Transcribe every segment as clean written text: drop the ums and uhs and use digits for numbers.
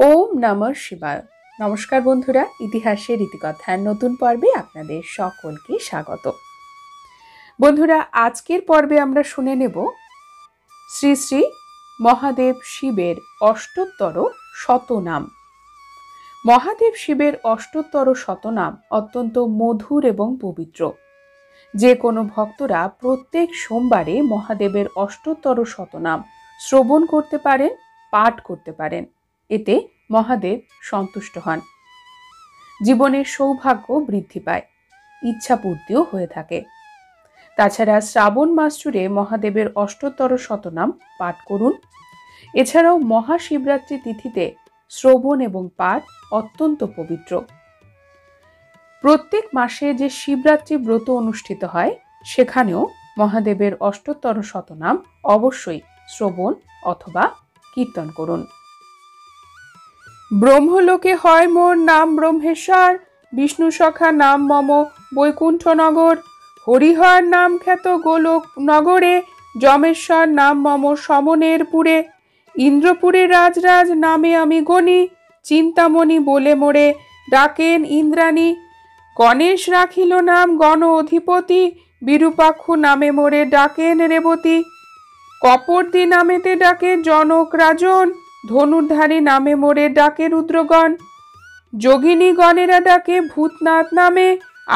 ওম নমঃ শিবায়। নমস্কার বন্ধুরা, ইতিহাসের ইতিকথার নতুন পর্বে আপনাদের সকলকে স্বাগত। বন্ধুরা, আজকের পর্বে আমরা শুনে নেব শ্রী শ্রী মহাদেব শিবের অষ্টোত্তর শতনাম। মহাদেব শিবের অষ্টোত্তর শতনাম অত্যন্ত মধুর এবং পবিত্র। যে কোনো ভক্তরা প্রত্যেক সোমবারে মহাদেবের অষ্টোত্তর শতনাম শ্রবণ করতে পারেন, পাঠ করতে পারেন। এতে মহাদেব সন্তুষ্ট হন, জীবনের সৌভাগ্য বৃদ্ধি পায়, ইচ্ছা পূর্তিও হয়ে থাকে। তাছাড়া শ্রাবণ মাস জুড়ে মহাদেবের অষ্টোত্তর শতনাম পাঠ করুন। এছাড়াও মহাশিবরাত্রি তিথিতে শ্রবণ এবং পাঠ অত্যন্ত পবিত্র। প্রত্যেক মাসে যে শিবরাত্রি ব্রত অনুষ্ঠিত হয়, সেখানেও মহাদেবের অষ্টোত্তর শতনাম অবশ্যই শ্রবণ অথবা কীর্তন করুন। ব্রহ্মলোকে হয় মোর নাম ব্রহ্মেশ্বর, বিষ্ণু সখা নাম মম বৈকুণ্ঠনগর, হরিহর নাম খ্যাত গোলক নগরে, যমেশ্বর নাম মম সমনের পুরে, ইন্দ্রপুরে রাজরাজ নামে আমি গণি, চিন্তামণি বলে মোরে ডাকেন ইন্দ্রাণী, গণেশ রাখিল নাম গণ অধিপতি, বিরূপাক্ষ নামে মোরে ডাকেন রেবতী, কপর্দি নামেতে ডাকে জনক রাজন, ধনুর্ধারী নামে মোরে ডাকে রুদ্রগণ, যোগিনী গণেরা ডাকে ভূতনাথ নামে,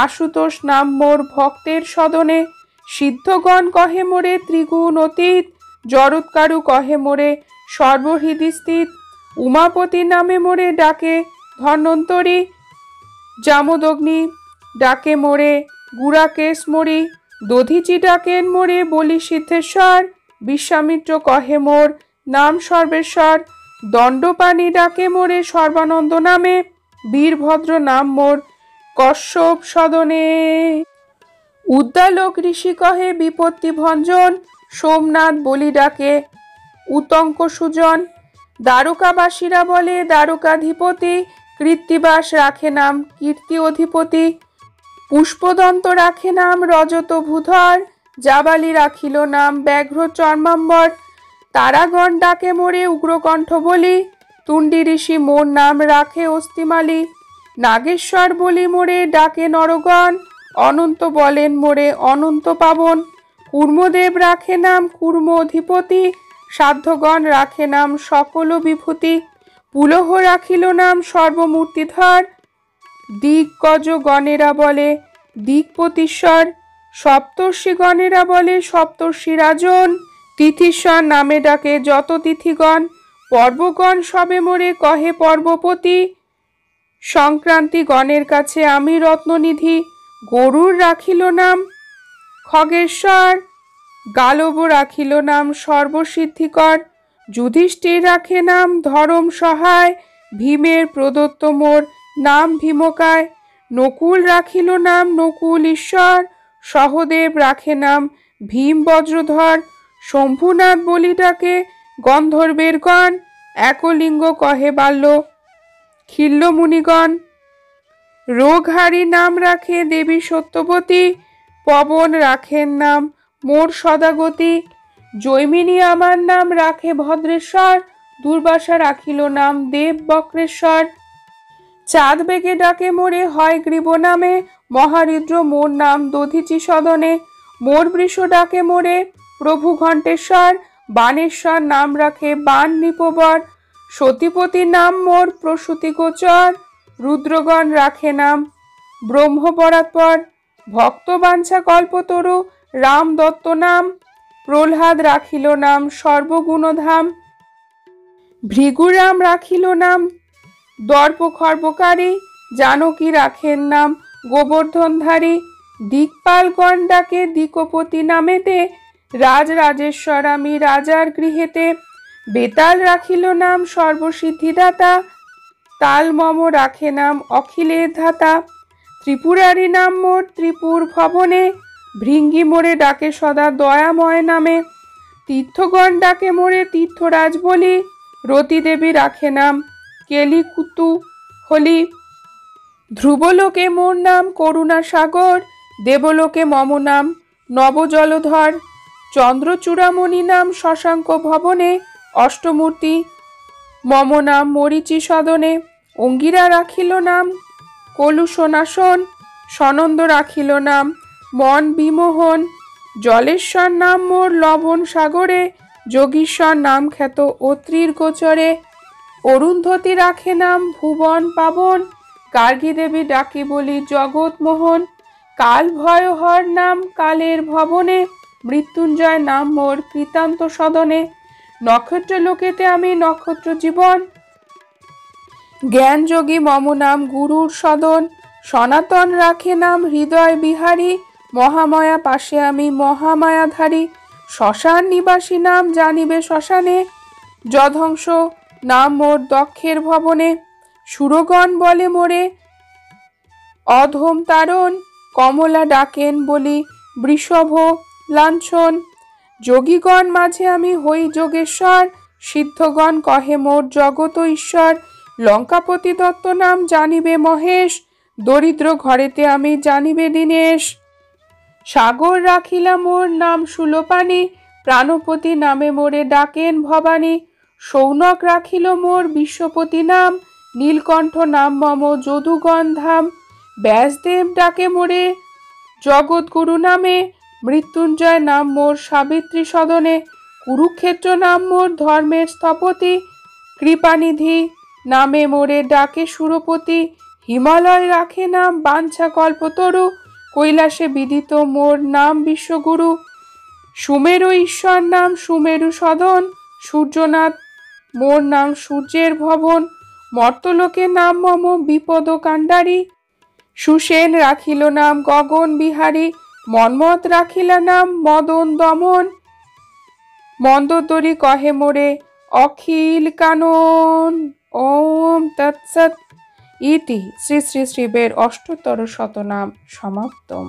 আশুতোষ নাম মোর ভক্তের সদনে, সিদ্ধগণ কহে মোরে ত্রিগুণ অতীত, জরৎকারু কহে মোরে সর্বহৃদি স্থিত, উমাপতি নামে মোরে ডাকে ধন্বন্তরী, জামদগ্নি ডাকে মোরে গুড়াকেশ মরি, দধিচি ডাকেন মোরে বলি সিদ্ধেশ্বর, বিশ্বামিত্র কহে মোর নাম সর্বেশ্বর, দণ্ডপাণি ডাকে মোরে সর্বানন্দ নামে, বীরভদ্র নাম মোর কশ্যপ সদনে, উদ্দালক ঋষি কহে বিপত্তি ভঞ্জন, সোমনাথ বলি ডাকে উতঙ্ক সুজন, দ্বারকাবাসীরা বলে দ্বারকাধিপতি, কৃত্তিবাস রাখে নাম কীর্তি অধিপতি, পুষ্পদন্ত রাখে নাম রজত ভূধর, জাবালি রাখিল নাম ব্যাঘ্র চর্মাম্বর, তারাগণ ডাকে মোরে উগ্রকণ্ঠ বলি, তুণ্ডি ঋষি মোর নাম রাখে অস্তিমালি, নাগেশ্বর বলি মোরে ডাকে নরগণ, অনন্ত বলেন মোরে অনন্ত পাবন, কুর্মদেব রাখে নাম কুর্ম অধিপতি, সাধ্যগণ রাখে নাম সকল বিভূতি, পুলহ রাখিল নাম সর্বমূর্তিধর, দিগ্গজ গণেরা বলে দিকপতীশ্বর, সপ্তর্ষি গণেরা বলে সপ্তর্ষি রাজন, তিথিশ্বর নামে ডাকে যত তিথিগণ, পর্বগণ সবে মোরে কহে পর্বপতি, সংক্রান্তি গণের কাছে আমি রত্ননিধি, গরুর রাখিল নাম খগেশ্বর, গালব রাখিল নাম সর্বসিদ্ধিকর, যুধিষ্ঠির রাখে নাম ধরম সহায়, ভীমের প্রদত্ত মোর নাম ভীমকায়, নকুল রাখিল নাম নকুল ঈশ্বর, সহদেব রাখে নাম ভীম বজ্রধর, শম্ভুনাথ বলি ডাকে গন্ধর্বের গণ, একলিঙ্গ কহে বাল্য খিল্ল মুনিগণ, রোগহারি নাম রাখে দেবী সত্যবতী, পবন রাখেন নাম মোর সদাগতি, জৈমিনী আমার নাম রাখে ভদ্রেশ্বর, দুর্বাসা রাখিল নাম দেব বক্রেশ্বর, চাঁদ বেগে ডাকে মোরে হয় গ্রীব নামে, মহারুদ্র মোর নাম দধিচি সদনে, মোর বৃষ ডাকে মোরে প্রভু ঘণ্টেশ্বর, বাণেশ্বর নাম রাখে বাণ নৃপবর, সতীপতি নাম মোর প্রসূতি গোচর, রুদ্রগণ রাখে নাম ব্রহ্মপরাৎপর, ভক্ত বাঞ্ছা কল্পতরু রাম দত্ত নাম, প্রহ্লাদ রাখিল নাম সর্বগুণধাম, ভৃগুরাম রাখিল নাম দর্প খর্বকারী, জানকী রাখেন নাম গোবর্ধনধারী, দিকপালগণ ডাকে দিকপতি নামেতে, রাজরাজেশ্বর আমি রাজার গৃহেতে, বেতাল রাখিল নাম সর্বসিদ্ধিদাতা, তাল মম রাখে নাম অখিলের ধাতা, ত্রিপুরারি নাম মোর ত্রিপুর ভবনে, ভৃঙ্গি মোরে ডাকে সদা দয়াময় নামে, তীর্থগণ ডাকে মোরে তীর্থরাজ বলি, রতিদেবী রাখে নাম কেলিকুতু হলি, ধ্রুবলোকে মোর নাম করুণা সাগর, দেবলোকে মম নাম নবজলধর, চন্দ্রচূড়ামণি নাম শশাঙ্ক ভবনে, অষ্টমূর্তি মম নাম মরিচি সদনে, অঙ্গিরা রাখিল নাম কলুষনাশন, সনন্দ রাখিল নাম মন বিমোহন, জলেশ্বর নাম মোর লবণ সাগরে, যোগীশ্বর নাম খ্যাত অত্রির গোচরে, অরুন্ধতী রাখে নাম ভুবন পাবন, গার্গী দেবী ডাকি বলি জগৎ মোহন, কাল ভয়হর নাম কালের ভবনে, মৃত্যুঞ্জয় নাম মোর কৃতান্ত সদনে, নক্ষত্র লোকেতে আমি নক্ষত্র জীবন, জ্ঞান যোগী মম নাম গুরুর সদন, সনাতন রাখে নাম হৃদয় বিহারী, মহামায়া পাশে আমি মহামায়াধারী, শ্মশান নিবাসী নাম জানিবে শ্মশানে, যধ্বংস নাম মোর দক্ষের ভবনে, সুরগণ বলে মোরে অধম তারণ, কমলা ডাকেন বলি বৃষভ লাঞ্ছন, যোগীগণ মাঝে আমি হই যোগেশ্বর, সিদ্ধগণ কহে মোর জগত ঈশ্বর, লঙ্কাপতি দত্ত নাম জানিবে মহেশ, দরিদ্র ঘরেতে আমি জানিবে দীনেশ, সাগর রাখিলা মোর নাম সুলোপানি, প্রাণপতি নামে মোরে ডাকেন ভবানী, সৌনক রাখিল মোর বিশ্বপতি নাম, নীলকণ্ঠ নাম মম যদুগণ ধাম, ব্যাসদেব ডাকে মোরে জগৎগুরু নামে, মৃত্যুঞ্জয় নাম মোর সাবিত্রী সদনে, কুরুক্ষেত্র নাম মোর ধর্মের স্থপতি, কৃপানিধি নামে মোরে ডাকে সুরপতি, হিমালয় রাখে নাম বাঞ্ছা কল্পতরু, কৈলাসে বিদিত মোর নাম বিশ্বগুরু, সুমেরু ঈশ্বর নাম সুমেরু সদন, সূর্যনাথ মোর নাম সূর্যের ভবন, মর্তলোকে নাম মম বিপদ কাণ্ডারী, সুসেন রাখিল নাম গগন বিহারী, মন্মথ রাখিলা নাম মদন দমন, মন্দোদরী কহে মোরে অখিল কানন। ওম তৎসৎ। ইতি শ্রী শ্রী শিবের অষ্টোত্তর শতনাম সমাপ্তম।